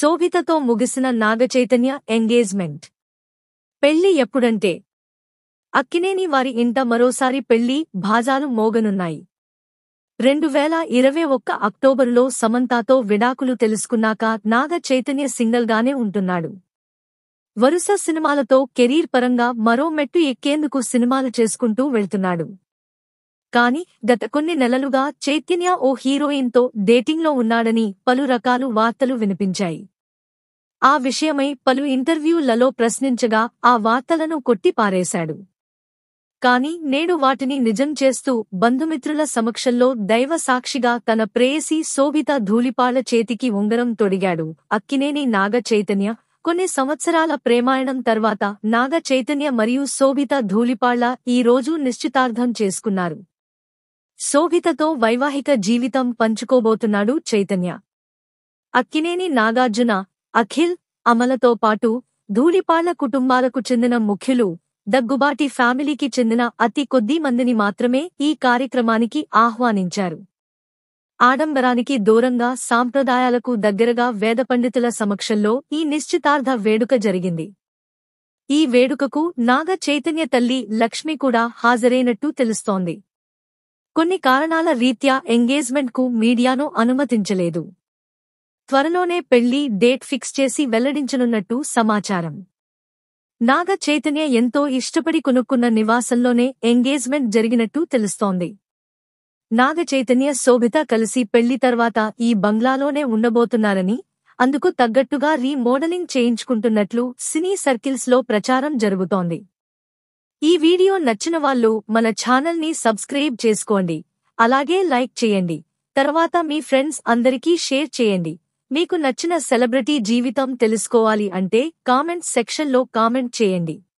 శోభితతో ముగిసిన నాగచైతన్య ఎంగేజ్మెంట్. పెళ్లి ఎప్పుడంటే అక్కినేని వారి ఇంట మరోసారి పెళ్లి బాజాలు మోగనున్నాయి. 2021 అక్టోబరులో సమంతతో విడాకులు తెలుసుకున్నాక నాగ చైతన్య సింగిల్గానే ఉంటున్నాడు. వరుస సినిమాలతో కెరీర్ పరంగా మరో మెట్టు ఎక్కేందుకు సినిమాలు చేసుకుంటూ వెళ్తున్నాడు. కానీ గత కొన్ని నెలలుగా చైతన్య ఓ హీరోయిన్తో డేటింగ్లో ఉన్నాడని పలు రకాలు వార్తలు వినిపించాయి. ఆ విషయమై పలు ఇంటర్వ్యూలలో ప్రశ్నించగా ఆ వార్తలను కొట్టిపారేశాడు. కానీ నేడు వాటిని నిజం చేస్తూ బంధుమిత్రుల సమక్షంలో దైవ సాక్షిగా తన ప్రేయసి శోభిత ధూళిపాళ్ల చేతికి ఉంగరం తొడిగాడు. అక్కినేని నాగ చైతన్య కొన్ని సంవత్సరాల ప్రేమాయణం తర్వాత నాగ చైతన్య మరియు శోభిత ధూళిపాళ్ల ఈ రోజు నిశ్చితార్థం చేసుకున్నారు. శోభితతో వైవాహిక జీవితం పంచుకోబోతున్నాడు చైతన్య. అక్కినేని నాగార్జున, అఖిల్, అమలతో పాటు ధూళిపాళ్ల కుటుంబాలకు చెందిన ముఖ్యులు, దగ్గుబాటి ఫ్యామిలీకి చెందిన అతి కొద్ది మందిని మాత్రమే ఈ కార్యక్రమానికి ఆహ్వానించారు. ఆడంబరానికి దూరంగా సాంప్రదాయాలకు దగ్గరగా వేద పండితుల సమక్షంలో ఈ నిశ్చితార్థ వేడుక జరిగింది. ఈ వేడుకకు నాగ చైతన్య తల్లి లక్ష్మి కూడా హాజరైనట్టు తెలుస్తోంది. కొన్ని కారణాల రీత్యా ఎంగేజ్మెంట్కు మీడియాను అనుమతించలేదు. త్వరలోనే పెళ్లి డేట్ ఫిక్స్ చేసి వెల్లడించనున్నట్టు సమాచారం. నాగ చైతన్య ఎంతో ఇష్టపడి కొనుక్కున్న నివాసంలోనే ఎంగేజ్మెంట్ జరిగినట్టు తెలుస్తోంది. నాగ చైతన్య శోభిత కలిసి పెళ్లి తర్వాత ఈ బంగ్లాలోనే ఉండబోతున్నారని, అందుకు తగ్గట్టుగా రీమోడలింగ్ చేయించుకుంటున్నట్లు సినీ సర్కిల్స్లో ప్రచారం జరుగుతోంది. ఈ వీడియో నచ్చిన వాళ్ళు మన ఛానల్ని సబ్స్క్రైబ్ చేసుకోండి, అలాగే లైక్ చేయండి. తర్వాత మీ ఫ్రెండ్స్ అందరికీ షేర్ చేయండి. మీకు నచ్చిన సెలబ్రిటీ జీవితం తెలుసుకోవాలి అంటే కామెంట్ సెక్షన్లో కామెంట్ చేయండి.